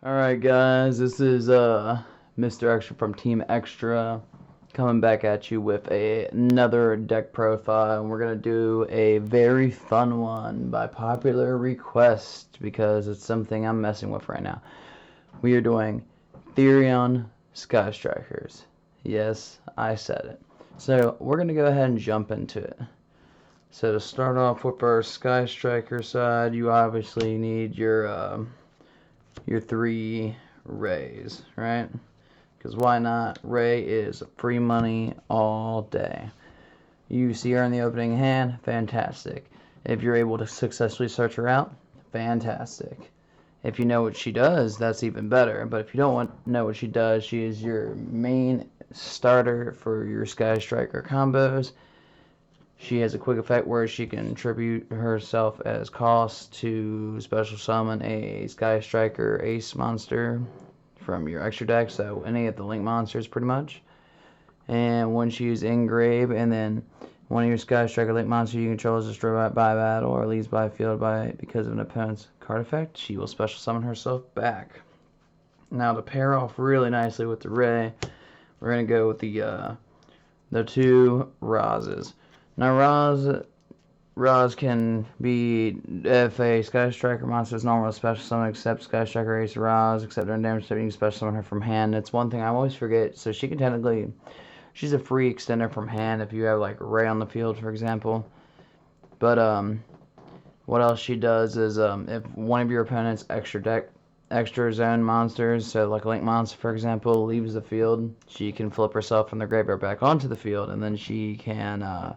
Alright guys, this is Mr. Extra from Team Extra coming back at you with another deck profile, and we're going to do a very fun one by popular request because it's something I'm messing with right now. We are doing Therion Sky Strikers. Yes, I said it. So we're going to go ahead and jump into it. So to start off with our Sky Striker side, you obviously need your 3 rays, right? Because why not? Ray is free money all day. You see her in the opening hand, fantastic. If you're able to successfully search her out, fantastic. If you know what she does, that's even better. But if you don't know what she does, she is your main starter for your Sky Striker combos. She has a quick effect where she can contribute herself as cost to special summon a Sky Striker Ace monster from your extra deck, so any of the link monsters pretty much. And when she's in grave, and then one of your Sky Striker link monsters you control is destroyed by battle or leaves by field because of an opponent's card effect, she will special summon herself back. Now to pair off really nicely with the Ray, we're going to go with the 2 Rozes. Now, Roz can be if a Sky Striker monster is normal special summon except Sky Striker Ace Roz, except during damage you can special summon her from hand. It's one thing I always forget. So she can technically, she's a free extender from hand if you have like Ray on the field, for example. But what else she does is if one of your opponent's extra zone monsters, so like a link monster for example, leaves the field, she can flip herself from the graveyard back onto the field, and then she can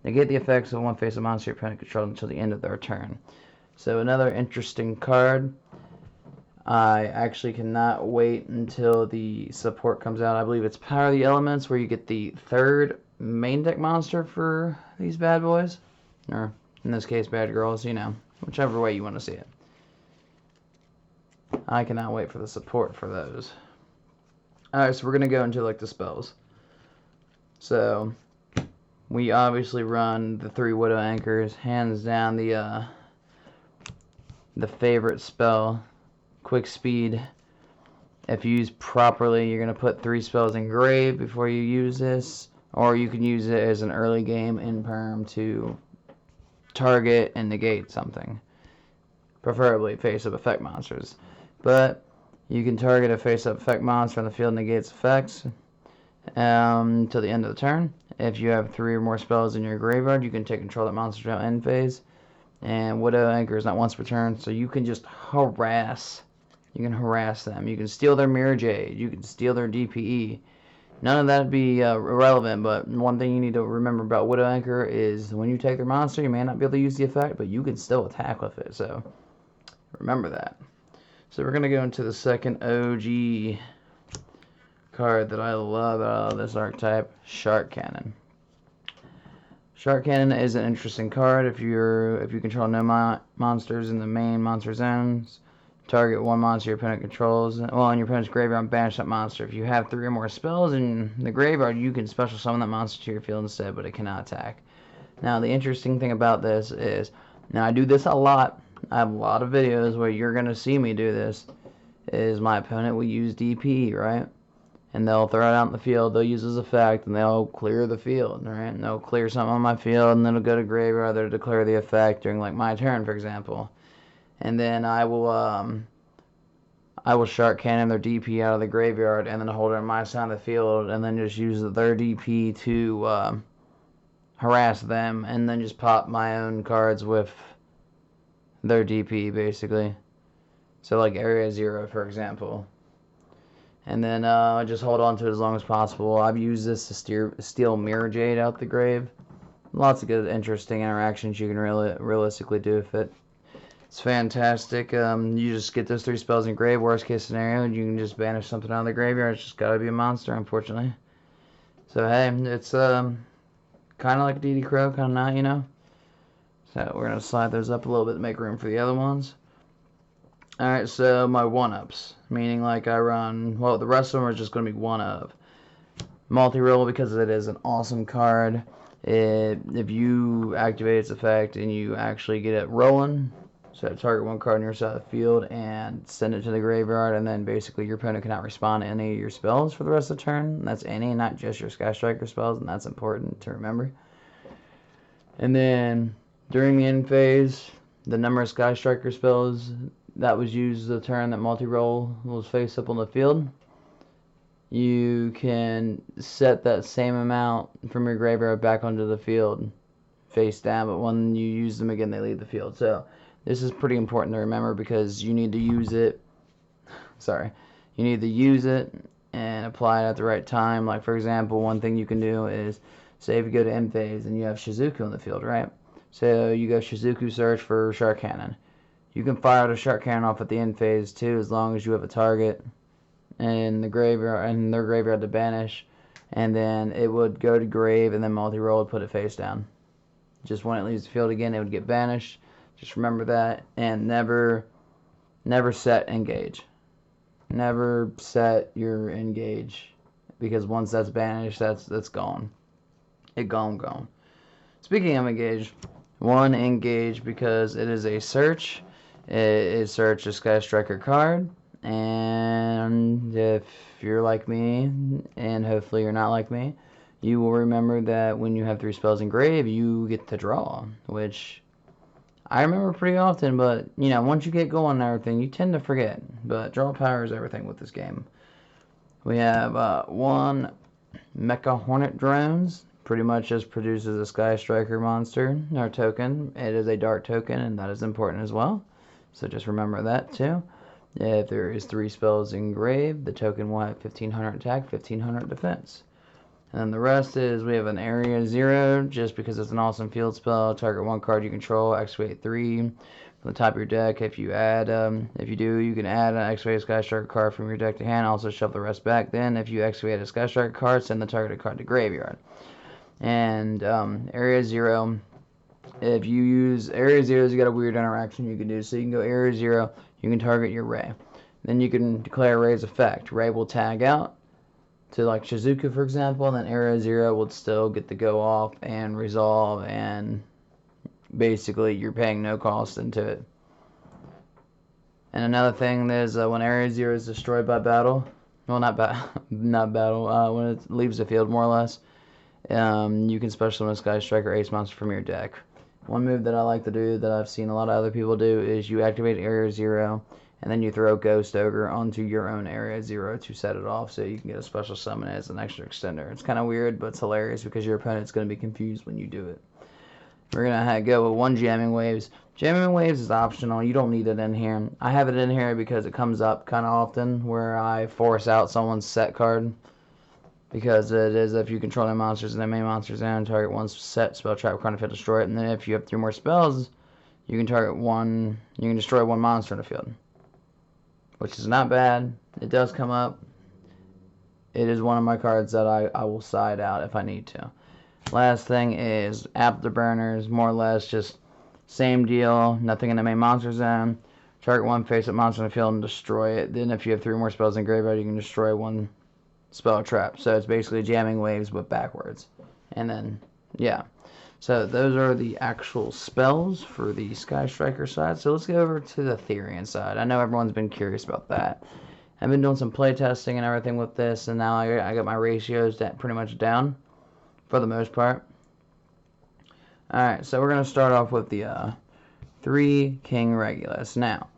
negate the effects of one face of monster your opponent controls until the end of their turn. So another interesting card. I actually cannot wait until the support comes out. I believe it's Power of the Elements, where you get the 3rd main deck monster for these bad boys. Or, in this case, bad girls, you know, whichever way you want to see it. I cannot wait for the support for those. Alright, so we're going to go into like the spells. So we obviously run the 3 Widow Anchors, hands down the favorite spell, Quick Speed. If you use properly, you're going to put 3 spells in grave before you use this, or you can use it as an early game in perm to target and negate something, preferably face-up effect monsters. But you can target a face-up effect monster on the field and negates effects till the end of the turn. If you have 3 or more spells in your graveyard, you can take control of that monster until end phase. And Widow Anchor is not once per turn, so you can just harass. You can harass them. You can steal their Mirror Jade. You can steal their DPE. None of that would be irrelevant, but one thing you need to remember about Widow Anchor is when you take their monster, you may not be able to use the effect, but you can still attack with it, so remember that. So we're going to go into the second OG card that I love out of this archetype, Shark Cannon. Shark Cannon is an interesting card if you control no monsters in the main monster zones. Target one monster your opponent controls. Well, in your opponent's graveyard, banish that monster. If you have 3 or more spells in the graveyard, you can special summon that monster to your field instead, but it cannot attack. Now, the interesting thing about this is, now I do this a lot. I have a lot of videos where you're going to see me do this, is my opponent will use DP, right? And they'll throw it out in the field, they'll use his effect, and they'll clear the field, right? And they'll clear something on my field, and then it'll go to graveyard, they'll declare the effect during, like, my turn, for example. And then I will Shark Cannon their DP out of the graveyard, and then hold it on my side of the field, and then just use their DP to harass them, and then just pop my own cards with their DP, basically. So like Area 0, for example. And then just hold on to it as long as possible. I've used this to steal Mirror Jade out the grave. Lots of good, interesting interactions you can realistically do with it. It's fantastic. You just get those 3 spells in grave. Worst case scenario, you can just banish something out of the graveyard. It's just got to be a monster, unfortunately. So hey, it's kind of like DD Crow, kind of not, you know. So we're going to slide those up a little bit to make room for the other ones. Alright, so my 1-ups, meaning like I run, well, the rest of them are just going to be 1-up. Multi-roll, because it is an awesome card. If you activate its effect and you actually get it rolling, So target one card on your side of the field and send it to the graveyard, and then basically your opponent cannot respond to any of your spells for the rest of the turn. And that's any, not just your Sky Striker spells, and that's important to remember. And then during the end phase, the number of Sky Striker spells that was used the turn that multi-roll was face up on the field, you can set that same amount from your graveyard back onto the field face down, but when you use them again, they leave the field. So this is pretty important to remember because you need to use it. You need to use it and apply it at the right time. Like for example, one thing you can do is, say if you go to end phase and you have Shizuku in the field, right? So you go Shizuku search for Shark Cannon. You can fire the Shark Cannon off at the end phase too, as long as you have a target in the graveyard and their graveyard to banish, and then it would go to grave and then multi-roll would put it face down. Just when it leaves the field again, it would get banished. Just remember that, and never set engage. Never set your engage, because once that's banished, that's gone. It gone. Speaking of engage, one engage because it is a search. It search a Sky Striker card, and if you're like me, and hopefully you're not like me, you will remember that when you have 3 spells in grave, you get to draw, which I remember pretty often, but, you know, once you get going and everything, you tend to forget. But draw power is everything with this game. We have 1 Mecha Hornet Drones, pretty much just produces a Sky Striker monster, or token. It is a dark token, and that is important as well. So just remember that, too. If there is 3 spells in grave, the token will have 1500 attack, 1500 defense. And then the rest is, we have an Area 0, just because it's an awesome field spell. Target 1 card you control, activate 3 from the top of your deck. If you do, you can add an activated Sky Striker card from your deck to hand, also shuffle the rest back. Then, if you activate a Sky Striker card, send the targeted card to graveyard. And Area 0, if you use Area 0, you got a weird interaction you can do. So you can go Area 0, you can target your Ray. Then you can declare Ray's effect. Ray will tag out to like Shizuku, for example, and then Area 0 would still get to go off and resolve, and basically you're paying no cost into it. And another thing is when Area 0 is destroyed by battle, well, not battle, when it leaves the field more or less, you can special summon a Sky Striker Ace monster from your deck. One move that I like to do that I've seen a lot of other people do is you activate Area 0 and then you throw Ghost Ogre onto your own Area 0 to set it off, so you can get a special summon as an extra extender. It's kind of weird, but it's hilarious because your opponent's going to be confused when you do it. We're going to go with 1 Jamming Waves. Jamming Waves is optional. You don't need it in here. I have it in here because it comes up kind of often where I force out someone's set card. Because it is, if you control their monsters in their main monster zone, target 1 set spell trap card in the field, destroy it. And then if you have 3 more spells, you can destroy 1 monster in the field, which is not bad. It does come up. It is one of my cards that I will side out if I need to. Last thing is Afterburners, more or less just same deal. Nothing in the main monster zone. Target 1 face-up monster in the field and destroy it. Then if you have 3 more spells in graveyard, you can destroy 1 spell trap. So it's basically Jamming Waves but backwards. And then, yeah. So those are the actual spells for the Sky Striker side. So let's go over to the Therion side. I know everyone's been curious about that. I've been doing some play testing and everything with this, and now I got my ratios pretty much down for the most part. Alright, so we're going to start off with the 3 King Regulus. Now,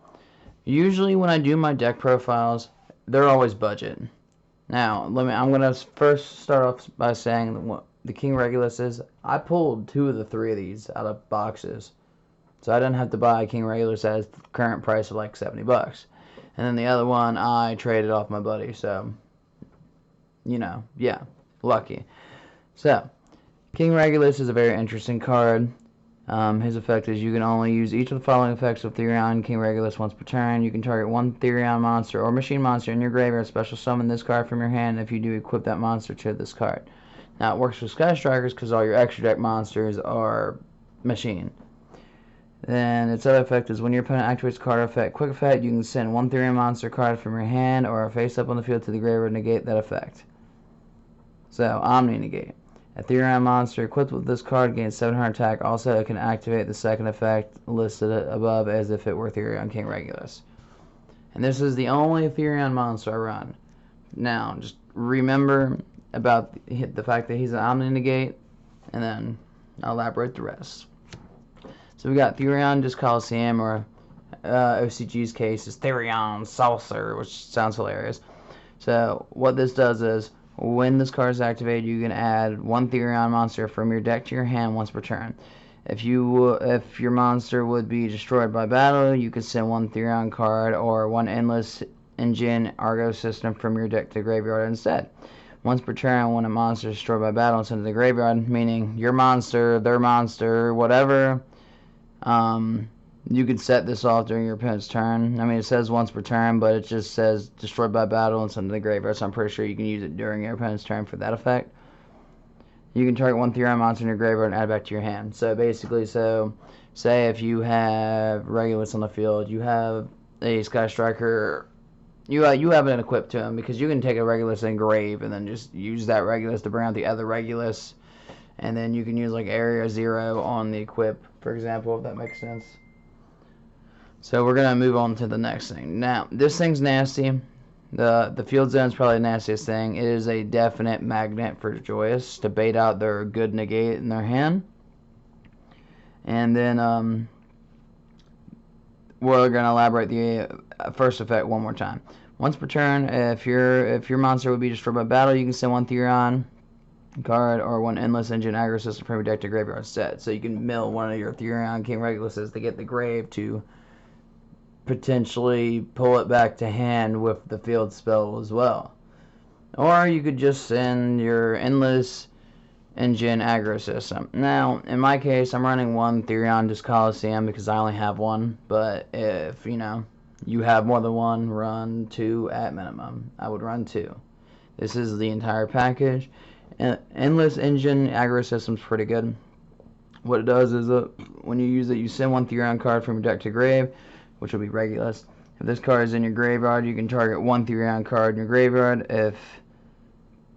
usually when I do my deck profiles, they're always budget. Now, I'm going to first start off by saying what the King Regulus is. I pulled 2 of the 3 of these out of boxes. So I didn't have to buy King Regulus at the current price of like 70 bucks. And then the other one I traded off my buddy. So, you know, yeah, lucky. So, King Regulus is a very interesting card. His effect is you can only use each of the following effects of Therion King Regulus once per turn. You can target 1 Therion monster or machine monster in your graveyard, special summon this card from your hand. If you do, equip that monster to this card. Now, it works with Sky Strikers because all your extra deck monsters are machine. Then its other effect is when your opponent activates a card effect, quick effect, you can send 1 Therion monster card from your hand or a face up on the field to the graveyard and negate that effect. So, Omni negate. A Therion monster equipped with this card gains 700 attack. Also, it can activate the second effect listed above as if it were Therion King Regulus. And this is the only Therion monster I run. Now, just remember about the fact that he's an Omni-Negate, and then I'll elaborate the rest. So we got Therion just Coliseum, or OCG's case is Therion Saucer, which sounds hilarious. So what this does is, when this card is activated, you can add one Therion monster from your deck to your hand once per turn. If your monster would be destroyed by battle, you can send one Therion card or one Endless Engine Argo system from your deck to the graveyard instead. Once per turn, when a monster is destroyed by battle and sent to the graveyard, meaning your monster, their monster, whatever, you can set this off during your opponent's turn. I mean, it says once per turn, but it just says destroyed by battle and sent to the graveyard, so I'm pretty sure you can use it during your opponent's turn for that effect. You can target one Therion monster in your graveyard and add it back to your hand. So basically, say if you have Regulus on the field, you have a Sky Striker, you have it equipped to him, because you can take a Regulus engrave and then just use that Regulus to bring out the other Regulus, and then you can use like Area 0 on the equip, for example, if that makes sense. So we're going to move on to the next thing. Now, this thing's nasty. The field zone is probably the nastiest thing. It is a definite magnet for Joyous to bait out their good negate in their hand. And then we're going to elaborate the first effect one more time. Once per turn, if your monster would be destroyed by battle, you can send one Therion card or one Endless Engine Aggro system from your deck to graveyard instead. So you can mill one of your Therion King Reguluses to get the grave to potentially pull it back to hand with the field spell as well. Or you could just send your Endless Engine Aggro system. Now, in my case, I'm running one Therion just Coliseum because I only have one, but if, you have more than one, run two at minimum. I would run two. This is the entire package. Endless Engine Aggro system's pretty good. What it does is, when you use it, you send one Therion card from your deck to grave, which will be Regulus. If this card is in your graveyard, you can target one Therion card in your graveyard. If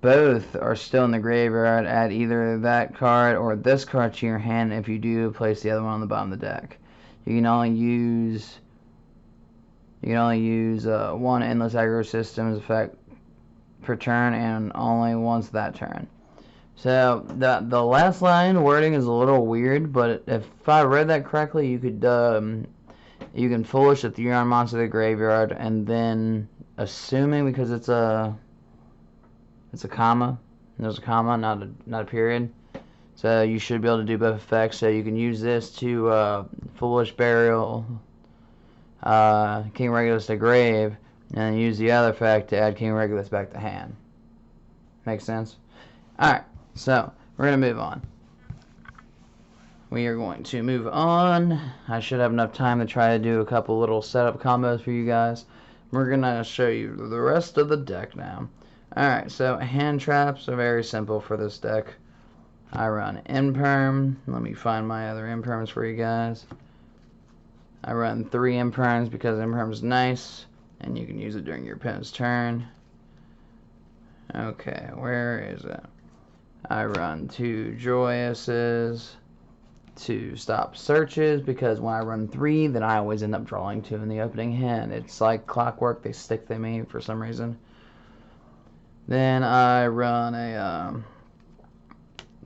both are still in the graveyard, add either that card or this card to your hand. If you do, place the other one on the bottom of the deck. You can only use one Endless Aggro Systems effect per turn, and only once that turn. So the last line wording is a little weird, but if I read that correctly, you could you can foolish a Therion monster to the graveyard, and then, assuming, because it's a comma, there's a comma, not a period, so you should be able to do both effects. So you can use this to foolish burial King Regulus to grave, and use the other effect to add King Regulus back to hand. Makes sense? Alright, so we're going to move on. We are going to move on. I should have enough time to try to do a couple little setup combos for you guys. We're going to show you the rest of the deck now. Alright, so hand traps are very simple for this deck. I run Imperm. Let me find my other Imperms for you guys. I run 3 Imperms because Imperm's nice, and you can use it during your opponent's turn. Okay, where is it? I run 2 Joyouses to stop searches, because when I run 3, then I always end up drawing 2 in the opening hand. It's like clockwork. They stick to me for some reason. Then I run a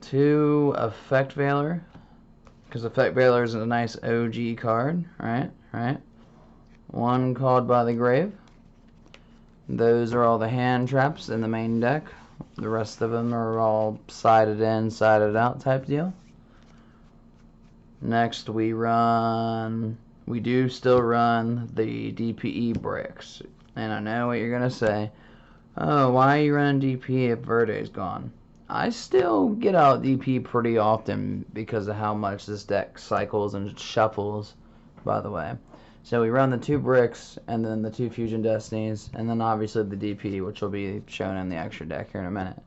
2 Effect Veiler, because Effect Veiler is a nice OG card, right? 1 Called by the Grave. Those are all the hand traps in the main deck. The rest of them are all sided in, sided out type deal. Next we do still run the DPE bricks. And I know what you're going to say. Oh, why are you running DP if Verde's gone? I still get out DP pretty often because of how much this deck cycles and shuffles, by the way. So we run the 2 bricks, and then the 2 Fusion Destinies, and then obviously the DP, which will be shown in the extra deck here in a minute.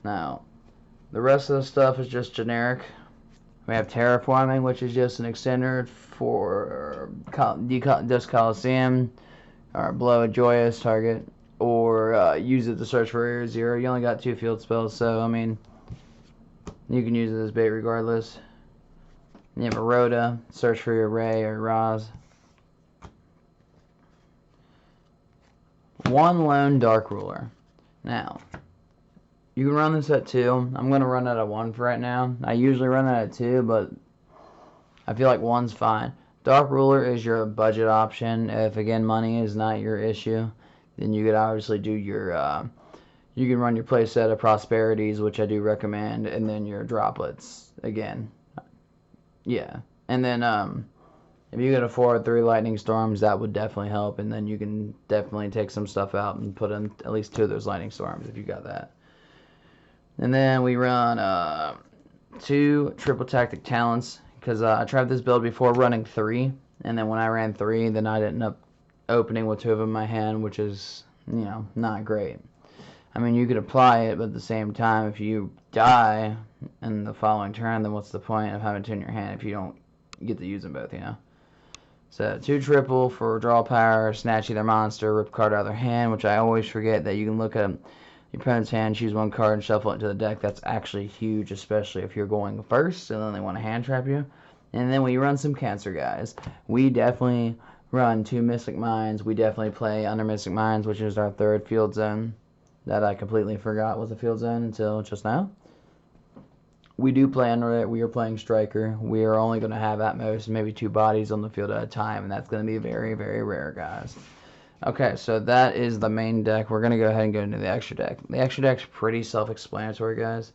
Now, the rest of the stuff is just generic. We have Terraforming, which is just an extender for Disc Coliseum, or blow a Joyous target, or use it to search for Area 0. You only got 2 field spells, so I mean, You can use it as bait regardless. You have a Rhoda, search for your Ray or Roz. One lone Dark Ruler. Now, you can run this at 2. I'm going to run it at 1 for right now. I usually run it at 2, but I feel like 1's fine. Dark Ruler is your budget option. If, again, money is not your issue, then you could obviously do your, you can run your playset of Prosperities, which I do recommend, and then your Droplets, again. Yeah. And then, if you could afford 3 Lightning Storms, that would definitely help, and then you can definitely take some stuff out and put in at least 2 of those Lightning Storms if you got that. And then we run 2 Triple Tactic Talents, because I tried this build before running 3, and then when I ran 3, then I ended up opening with 2 of them in my hand, which is, you know, not great. I mean, you could apply it, but at the same time, if you die in the following turn, then what's the point of having 2 in your hand if you don't get to use them both, you know? So 2 triple for draw power, snatch either monster, rip card out of their hand, which I always forget that you can look at your opponent's hand, choose 1 card, and shuffle it into the deck. That's actually huge, especially if you're going first, and then they want to hand trap you. And then we run some Cancer guys. We definitely run 2 Mystic Mines. We definitely play under Mystic Mines, which is our 3rd field zone that I completely forgot was a field zone until just now. We do play under it. We are playing Striker. We are only going to have at most maybe 2 bodies on the field at a time, and that's going to be very, very rare, guys. Okay, so that is the main deck. We're going to go ahead and go into the extra deck. The extra deck's pretty self-explanatory, guys.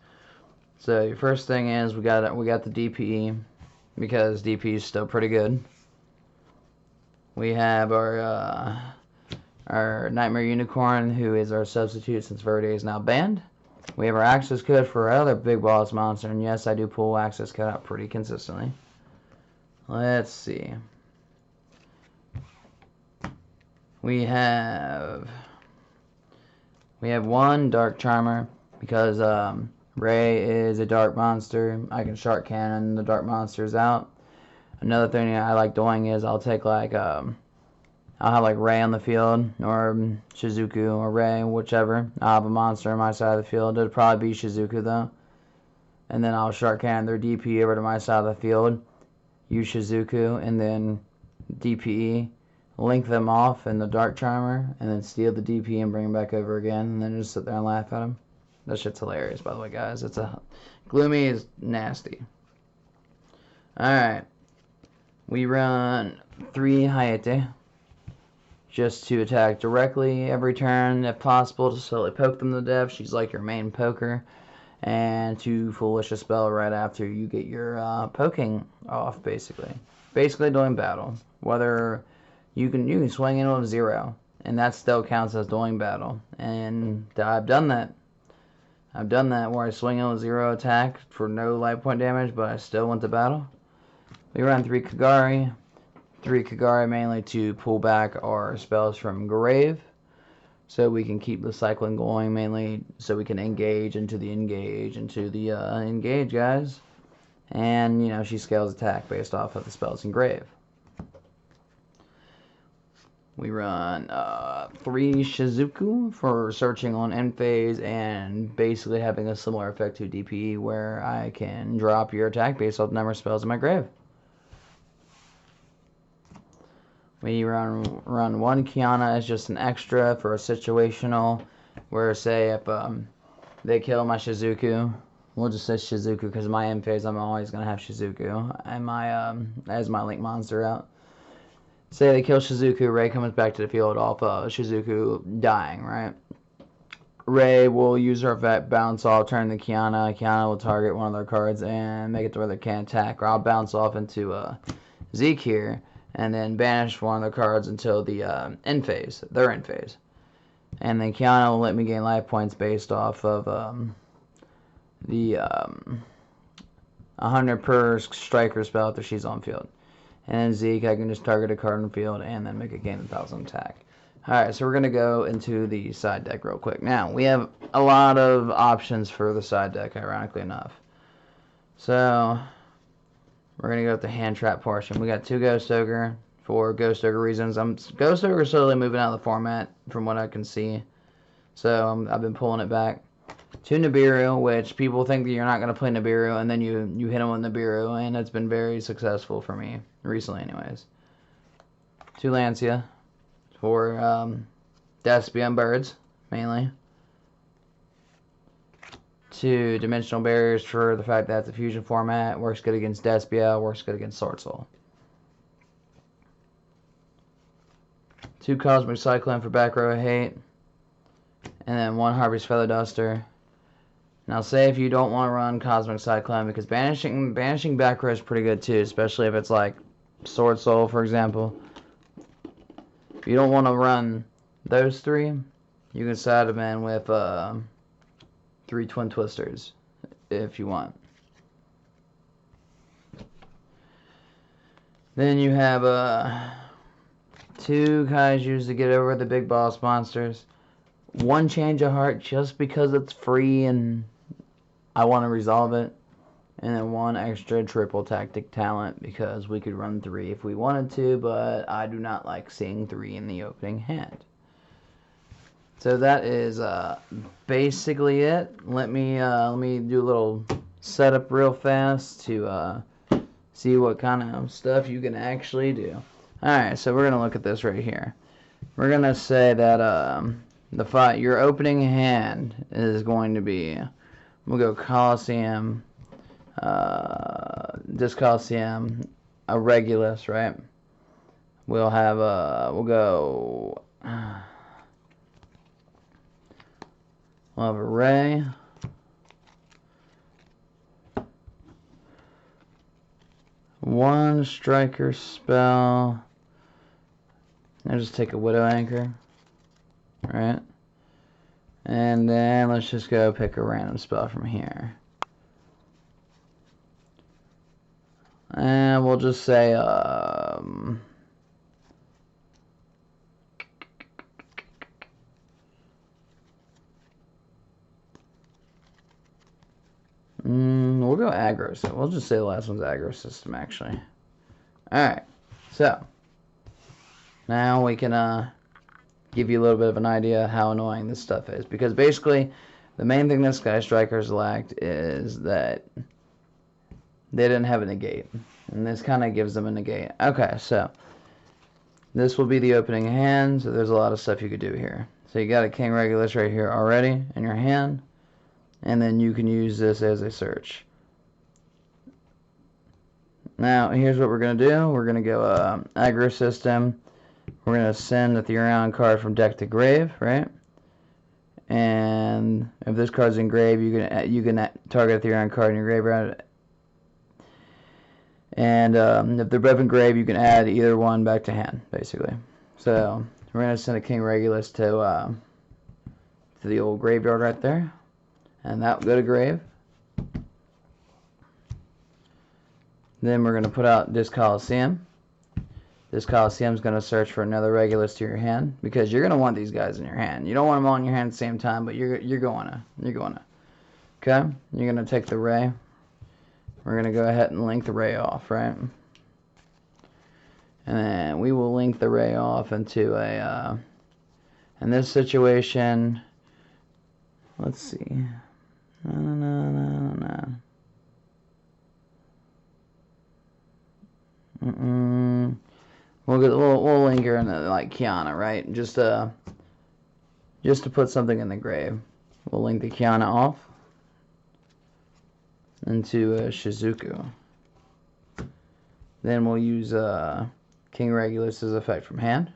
So your first thing is we got the DPE, because DPE is still pretty good. We have our Nightmare Unicorn, who is our substitute since Verde is now banned. We have our access code for our other big boss monster, and yes, I do pull access code out pretty consistently. Let's see. We have 1 Dark Charmer, because Ray is a dark monster. I can Shark Cannon the dark monsters out. Another thing I like doing is I'll take like I'll have like Ray on the field, or Shizuku, or Ray, whichever. I'll have a monster on my side of the field. It'll probably be Shizuku though. And then I'll Shark Cannon their DP over to my side of the field, use Shizuku, and then DPE, link them off in the Dark Charmer, and then steal the DP and bring them back over again, and then just sit there and laugh at them. That shit's hilarious, by the way, guys. Gloomy is nasty. Alright. We run 3 Hayate, just to attack directly every turn, if possible, to slowly poke them to death. She's like your main poker. And to Foolish a spell right after you get your poking off, basically. Basically doing battle. Whether you can swing in with 0, and that still counts as doing battle. And I've done that. I've done that where I swing in with 0 attack for no life point damage, but I still went to battle. We run 3 Kagari. 3 Kagari mainly to pull back our spells from Grave, so we can keep the cycling going, mainly so we can engage into the engage, guys. And, you know, she scales attack based off of the spells in Grave. We run 3 Shizuku for searching on end phase and basically having a similar effect to DPE, where I can drop your attack based off the number of spells in my grave. We run 1 Kiana as just an extra for a situational, where say if they kill my Shizuku, we'll just say Shizuku because my end phase I'm always going to have Shizuku and my as my link monster out. Say they kill Shizuku, Ray comes back to the field off Shizuku dying, right? Ray will use her effect, bounce off, turn to Kiana. Kiana will target one of their cards and make it to where they can't attack. Or I'll bounce off into Zeke here, and then banish one of their cards until the end phase, their end phase. And then Kiana will let me gain life points based off of the 100 per striker spell after she's on field. And then Zeke, I can just target a card on the field and then make it gain 1,000 attack. Alright, so we're going to go into the side deck real quick. Now, we have a lot of options for the side deck, ironically enough. So, we're going to go with the hand trap portion. We got 2 Ghost Ogre for Ghost Ogre reasons. Ghost Ogre is slowly moving out of the format from what I can see. So, I've been pulling it back. 2 Nibiru, which people think that you're not going to play Nibiru, and then you hit them with Nibiru, and it's been very successful for me, recently anyways. 2 Lancia for Despian birds, mainly. 2 Dimensional Barriers for the fact that it's a fusion format, works good against Despia, works good against Sword Soul. 2 Cosmic Cyclone for back row hate, and then 1 Harvey's Feather Duster. Now, say if you don't want to run Cosmic Cyclone, because banishing back row is pretty good too, especially if it's like Sword Soul, for example. If you don't want to run those 3, you can side them in with 3 Twin Twisters if you want. Then you have 2 Kaijus to get over the big boss monsters. 1 Change of Heart just because it's free and I want to resolve it. And then 1 extra triple tactic talent because we could run 3 if we wanted to, but I do not like seeing 3 in the opening hand. So that is basically it. Let me do a little setup real fast to see what kind of stuff you can actually do. Alright, so we're going to look at this right here. We're going to say that your opening hand is going to be, we'll go Coliseum, Disc Coliseum, a Regulus, right? We'll have we'll go, we'll have a Ray, one striker spell. I'll just take a Widow Anchor, right? And then let's just go pick a random spell from here. And we'll just say, we'll go aggro. So we'll just say the last one's aggro system, actually. Alright, so now we can give you a little bit of an idea how annoying this stuff is. Because basically, the main thing that Sky Strikers lacked is that they didn't have a negate. And this kind of gives them a negate. Okay, so this will be the opening hand. So there's a lot of stuff you could do here. So you got a King Regulus right here already in your hand. And then you can use this as a search. Now, here's what we're going to do. We're going to go aggro system. We're going to send the Therion card from deck to grave, right? And if this card's in grave, you can target a Therion card in your graveyard. And if they're both in grave, you can add either one back to hand, basically. So we're going to send a King Regulus to the old graveyard right there. And that will go to grave. Then we're going to put out Disc Coliseum. This Coliseum is going to search for another Regulus to your hand because you're going to want these guys in your hand. You don't want them all in your hand at the same time, but you're going to. Okay? You're going to take the Ray. We're going to go ahead and link the Ray off, right? And then we will link the Ray off into a, in this situation, let's see. We'll link her in like Kiana, right? Just to put something in the grave. We'll link the Kiana off into Shizuku. Then we'll use King Regulus's effect from hand.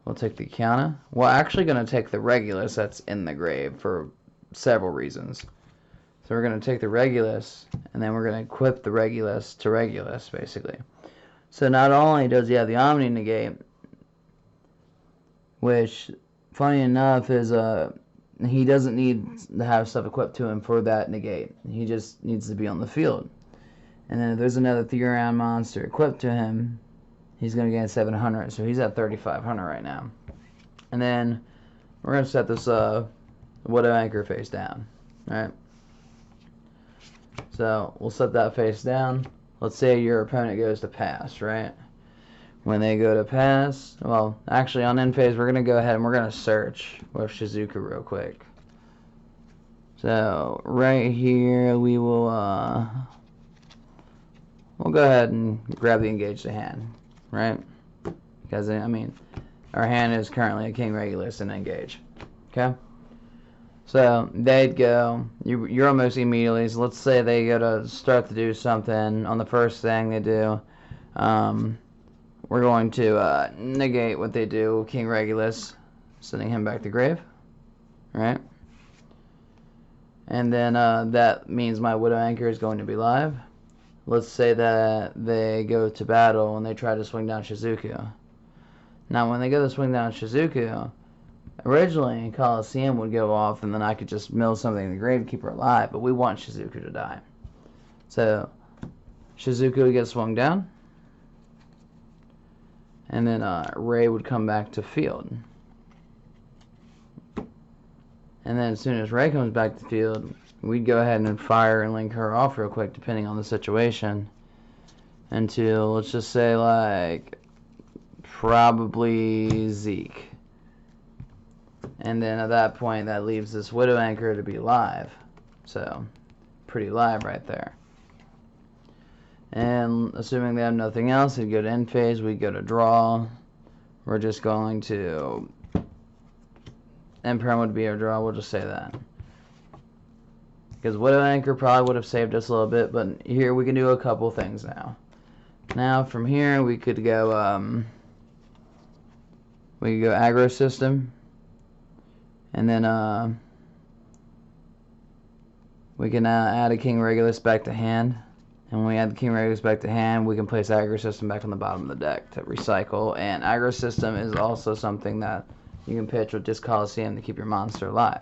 We'll take the Kiana. We're actually going to take the Regulus that's in the grave for several reasons. So we're going to take the Regulus, and then we're going to equip the Regulus to Regulus, basically. So not only does he have the Omni negate, which, funny enough, is he doesn't need to have stuff equipped to him for that negate. He just needs to be on the field. And then if there's another Therion monster equipped to him, he's going to gain 700. So he's at 3,500 right now. And then we're going to set this Widow Anchor face down. Alright? So we'll set that face down. Let's say your opponent goes to pass, right? When they go to pass, well, actually on end phase, we're going to go ahead and we're going to search with Shizuku real quick. So right here we will we'll go ahead and grab the engage to hand, right? Because I mean, our hand is currently a king regulus and engage. Okay. So they'd go. You're almost immediately. So let's say they go to start to do something on the first thing they do. We're going to negate what they do. King regulus, sending him back to grave, right? And then that means my Widow Anchor is going to be live. Let's say that they go to battle and they try to swing down Shizuku. Now, when they go to swing down Shizuku, originally Coliseum would go off and then I could just mill something in the grave to keep her alive, but we want Shizuku to die. So, Shizuku would get swung down, and then Rei would come back to field. And then as soon as Rei comes back to field, we'd go ahead and fire and link her off real quick, depending on the situation, until, let's just say, like, probably Zeke. And then at that point, that leaves this Widow Anchor to be live. So, pretty live right there. And assuming they have nothing else, we'd go to end phase, we'd go to draw. We're just going to... Emperor would be our draw, we'll just say that. Because Widow Anchor probably would have saved us a little bit, but here we can do a couple things now. Now, from here, we could go aggro system. And then we can add a King Regulus back to hand. And when we add the King Regulus back to hand, we can place aggro system back on the bottom of the deck to recycle. And aggro system is also something that you can pitch with this Coliseum to keep your monster alive.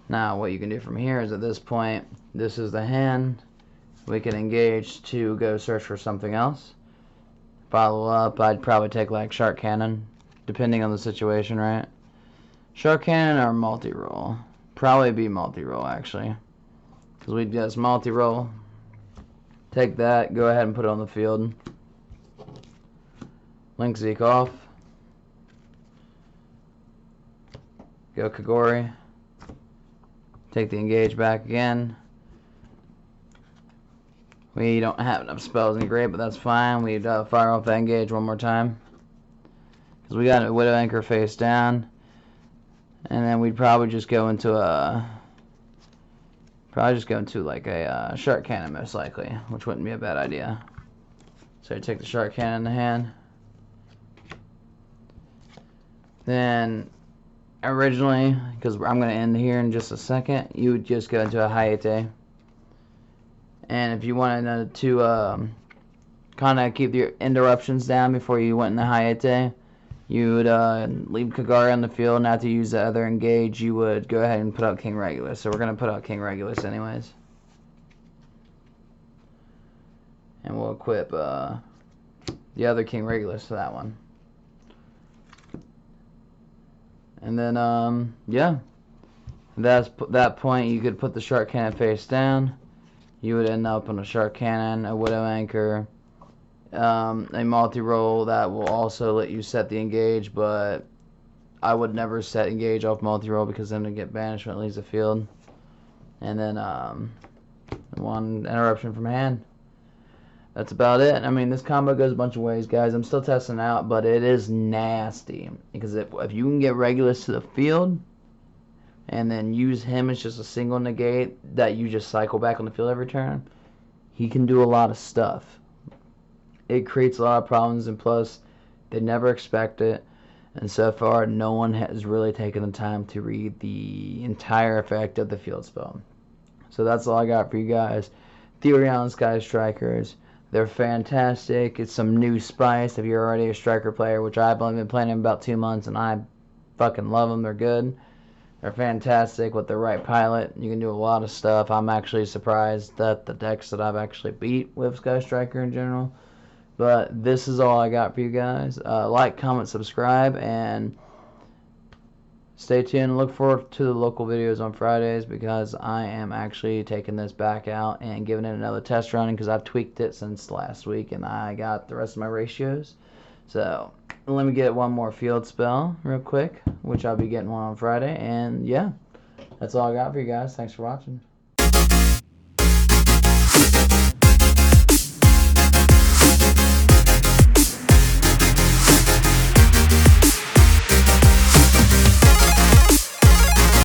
Now, what you can do from here is at this point, this is the hand. We can engage to go search for something else. Follow up, I'd probably take like Shark Cannon, depending on the situation, right? Shark Cannon or multi-roll? Probably be multi-roll, actually. Because we'd just multi-roll. Take that, go ahead and put it on the field. Link Zeke off. Go Kagori. Take the engage back again. We don't have enough spells in the grave, but that's fine. We'd fire off that engage one more time. Because we got a Widow Anchor face down. And then we'd probably just go into like a Shark Cannon most likely, which wouldn't be a bad idea. So you take the Shark Cannon in the hand. Then originally, because I'm going to end here in just a second, you would just go into a Hayate. And if you wanted to kind of keep your interruptions down before you went in the Hayate, you would leave Kagari on the field, and after you use the other engage, you would go ahead and put out King Regulus. So we're going to put out King Regulus anyways. And we'll equip the other King Regulus to that one. And then, yeah. That's that point, you could put the Shark Cannon face down. You would end up on a Shark Cannon, a Widow Anchor, a multi-roll that will also let you set the engage, but I would never set engage off multi-roll because then it get banished when it leaves the field. And then one interruption from hand. That's about it. I mean, this combo goes a bunch of ways, guys. I'm still testing it out, but it is nasty. Because if you can get Regulus to the field and then use him as just a single negate that you just cycle back on the field every turn, he can do a lot of stuff. It creates a lot of problems, and plus, they never expect it. And so far, no one has really taken the time to read the entire effect of the field spell. So that's all I got for you guys. Therion Sky Strikers. They're fantastic. It's some new spice if you're already a striker player, which I've only been playing in about 2 months, and I fucking love them. They're good. They're fantastic with the right pilot. You can do a lot of stuff. I'm actually surprised that the decks that I've actually beat with Sky Striker in general. But this is all I got for you guys. Like, comment, subscribe, and stay tuned. Look forward to the local videos on Fridays because I am actually taking this back out and giving it another test running because I've tweaked it since last week and I got the rest of my ratios. So let me get one more field spell real quick, which I'll be getting one on Friday. And yeah, That's all I got for you guys. Thanks for watching.